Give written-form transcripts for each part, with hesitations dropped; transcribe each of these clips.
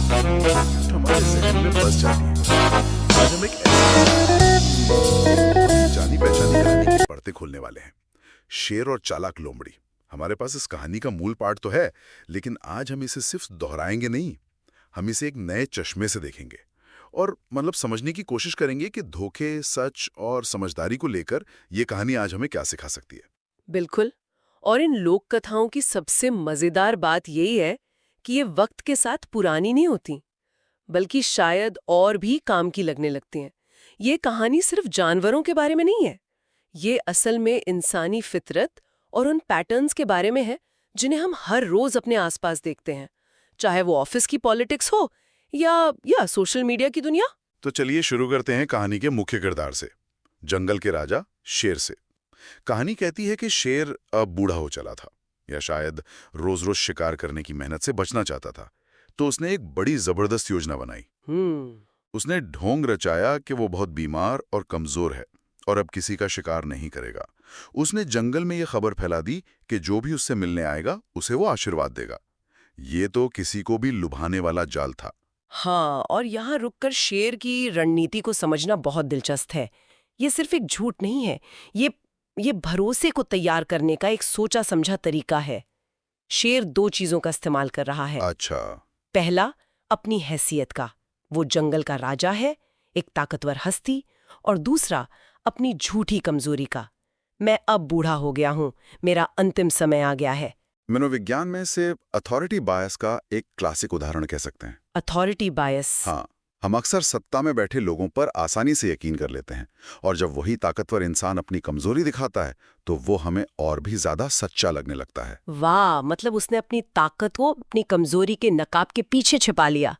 हमारे जहन में बस जाती है। आज हम एक ऐसी जानी पहचानी कहानी की परतें खोलने वाले हैं। शेर और चालाक लोमड़ी। हमारे पास इस कहानी का मूल पाठ तो है, लेकिन आज हम इसे सिर्फ दोहराएंगे नहीं, हम इसे एक नए चश्मे से देखेंगे और मतलब समझने की कोशिश करेंगे कि धोखे, सच और समझदारी को लेकर ये कहानी आज हमें क्या सिखा सकती है। बिल्कुल। और इन लोक कथाओं की सबसे मजेदार बात यही है कि ये वक्त के साथ पुरानी नहीं होती, बल्कि शायद और भी काम की लगने लगती हैं। ये कहानी सिर्फ जानवरों के बारे में नहीं है, ये असल में इंसानी फितरत और उन पैटर्न्स के बारे में है जिन्हें हम हर रोज अपने आसपास देखते हैं, चाहे वो ऑफिस की पॉलिटिक्स हो या सोशल मीडिया की दुनिया। तो चलिए शुरू करते हैं कहानी के मुख्य किरदार से, जंगल के राजा शेर से। कहानी कहती है कि शेर अब बूढ़ा हो चला था, या शायद रोज रोज शिकार करने की मेहनत से बचना चाहता था। तो उसने एक बड़ी जबरदस्त योजना बनाई। हम्म। उसने ढोंग रचाया कि वो बहुत बीमार और कमजोर है और अब किसी का शिकार नहीं करेगा। उसने जंगल में यह खबर फैला दी कि जो भी उससे मिलने आएगा उसे वो आशीर्वाद देगा। ये तो किसी को भी लुभाने वाला जाल था। हाँ, और यहाँ रुककर शेर की रणनीति को समझना बहुत दिलचस्प है। ये सिर्फ एक झूठ नहीं है, ये ये भरोसे को तैयार करने का एक सोचा समझा तरीका है। शेर दो चीजों का इस्तेमाल कर रहा है। अच्छा। पहला, अपनी हैसियत का, वो जंगल का राजा है, एक ताकतवर हस्ती। और दूसरा, अपनी झूठी कमजोरी का, मैं अब बूढ़ा हो गया हूं, मेरा अंतिम समय आ गया है। मनोविज्ञान में से अथॉरिटी बायस का एक क्लासिक उदाहरण कह सकते हैं। अथॉरिटी बायस। हाँ, हम अक्सर सत्ता में बैठे लोगों पर आसानी से यकीन कर लेते हैं, और जब वही ताकतवर इंसान अपनी कमजोरी दिखाता है तो वो हमें और भी ज्यादा सच्चा लगने लगता है। वाह, मतलब उसने अपनी ताकत को अपनी कमजोरी के नकाब के पीछे छिपा लिया।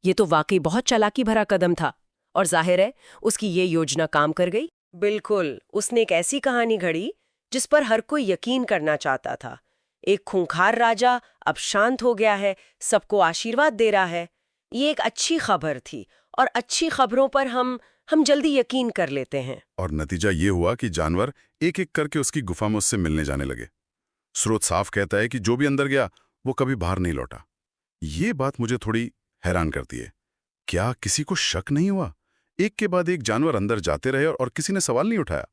ये तो वाकई बहुत चालाकी भरा कदम था, और जाहिर है उसकी ये योजना काम कर गई। बिल्कुल, उसने एक ऐसी कहानी घड़ी जिस पर हर कोई यकीन करना चाहता था। एक खूंखार राजा अब शांत हो गया है, सबको आशीर्वाद दे रहा है। ये एक अच्छी खबर थी, और अच्छी खबरों पर हम जल्दी यकीन कर लेते हैं। और नतीजा ये हुआ कि जानवर एक एक करके उसकी गुफा में उससे मिलने जाने लगे। स्रोत साफ कहता है कि जो भी अंदर गया वो कभी बाहर नहीं लौटा। ये बात मुझे थोड़ी हैरान करती है। क्या किसी को शक नहीं हुआ? एक के बाद एक जानवर अंदर जाते रहे और किसी ने सवाल नहीं उठाया।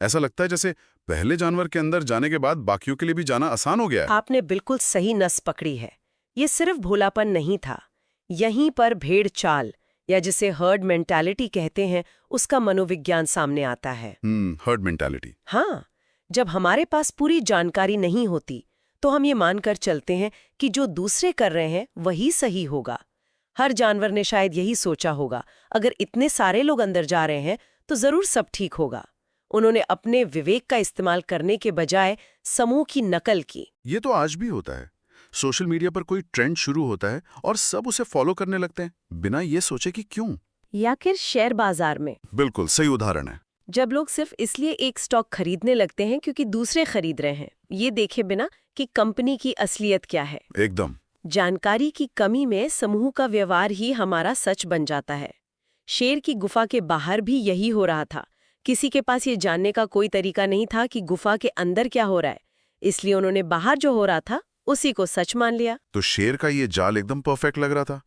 ऐसा लगता है जैसे पहले जानवर के अंदर जाने के बाद बाकियों के लिए भी जाना आसान हो गया है। आपने बिल्कुल सही नस पकड़ी है। ये सिर्फ भोलापन नहीं था, यहीं पर भेड़ चाल, या जिसे हर्ड मेंटालिटी कहते हैं, उसका मनोविज्ञान सामने आता है। Herd mentality. हाँ, जब हमारे पास पूरी जानकारी नहीं होती तो हम ये मानकर चलते हैं कि जो दूसरे कर रहे हैं वही सही होगा। हर जानवर ने शायद यही सोचा होगा, अगर इतने सारे लोग अंदर जा रहे हैं तो जरूर सब ठीक होगा। उन्होंने अपने विवेक का इस्तेमाल करने के बजाय समूह की नकल की। ये तो आज भी होता है। सोशल मीडिया पर कोई ट्रेंड शुरू होता है और सब उसे फॉलो करने लगते हैं, बिना ये सोचे कि क्यों। या फिर शेयर बाजार में बिल्कुल सही उदाहरण है। जब लोग सिर्फ इसलिए एक स्टॉक खरीदने लगते हैं क्योंकि दूसरे खरीद रहे हैं, ये देखे बिना कि कंपनी की असलियत क्या है। एकदम। जानकारी की कमी में समूह का व्यवहार ही हमारा सच बन जाता है। शेर की गुफा के बाहर भी यही हो रहा था। किसी के पास ये जानने का कोई तरीका नहीं था कि गुफा के अंदर क्या हो रहा है, इसलिए उन्होंने बाहर जो हो रहा था उसी को सच मान लिया। तो शेर का ये जाल एकदम परफेक्ट लग रहा था।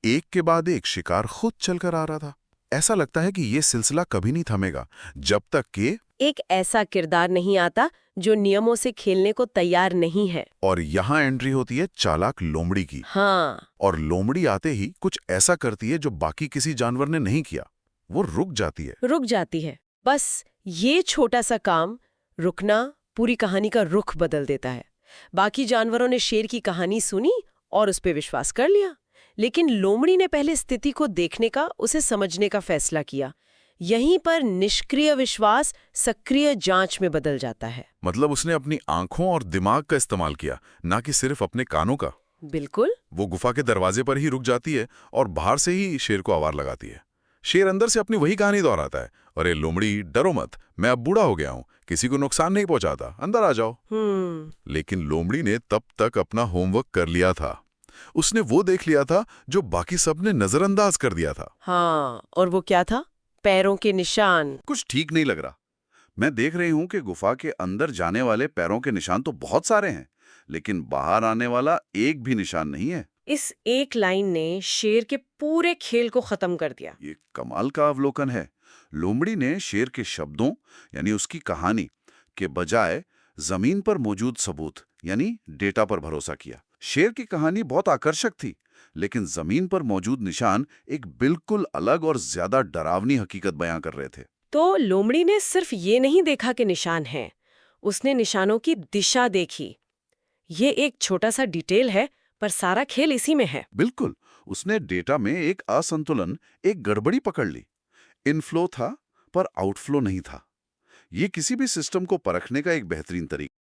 एक के बाद एक शिकार खुद चलकर आ रहा था। ऐसा लगता है कि ये सिलसिला कभी नहीं थमेगा जब तक कि एक ऐसा किरदार नहीं आता जो नियमों से खेलने को तैयार नहीं है। और यहाँ एंट्री होती है चालाक लोमड़ी की। हाँ, और लोमड़ी आते ही कुछ ऐसा करती है जो बाकी किसी जानवर ने नहीं किया। वो रुक जाती है। बस ये छोटा सा काम, रुकना, पूरी कहानी का रुख बदल देता है। बाकी जानवरों ने शेर की कहानी सुनी और उस पर विश्वास कर लिया, लेकिन लोमड़ी ने पहले स्थिति को देखने का, उसे समझने का फैसला किया। यहीं पर निष्क्रिय विश्वास सक्रिय जांच में बदल जाता है। मतलब उसने अपनी आंखों और दिमाग का इस्तेमाल किया, ना कि सिर्फ अपने कानों का। बिल्कुल। वो गुफा के दरवाजे पर ही रुक जाती है और बाहर से ही शेर को आवाज लगाती है। शेर अंदर से अपनी वही कहानी दोहराता है, अरे लोमड़ी डरो मत, मैं अब बूढ़ा हो गया हूँ, किसी को नुकसान नहीं पहुंचाता, अंदर आ जाओ। लेकिन लोमड़ी ने तब तक अपना होमवर्क कर लिया था। उसने वो देख लिया था जो बाकी सब ने नजरअंदाज कर दिया था। हाँ, और वो क्या था? पैरों के निशान। कुछ ठीक नहीं लग रहा। मैं देख रही हूं कि गुफा के अंदर जाने वाले पैरों के निशान तो बहुत सारे हैं, लेकिन बाहर आने वाला एक भी निशान नहीं है। इस एक लाइन ने शेर के पूरे खेल को खत्म कर दिया। ये कमाल का अवलोकन है। लोमड़ी ने शेर के शब्दों यानी उसकी कहानी के बजाय जमीन पर मौजूद सबूत यानी डेटा पर भरोसा किया। शेर की कहानी बहुत आकर्षक थी, लेकिन जमीन पर मौजूद निशान एक बिल्कुल अलग और ज्यादा डरावनी हकीकत बयां कर रहे थे। तो लोमड़ी ने सिर्फ ये नहीं देखा कि निशान हैं, उसने निशानों की दिशा देखी। ये एक छोटा सा डिटेल है, पर सारा खेल इसी में है। बिल्कुल, उसने डेटा में एक असंतुलन, एक गड़बड़ी पकड़ ली। इनफ्लो था पर आउटफ्लो नहीं था। ये किसी भी सिस्टम को परखने का एक बेहतरीन तरीका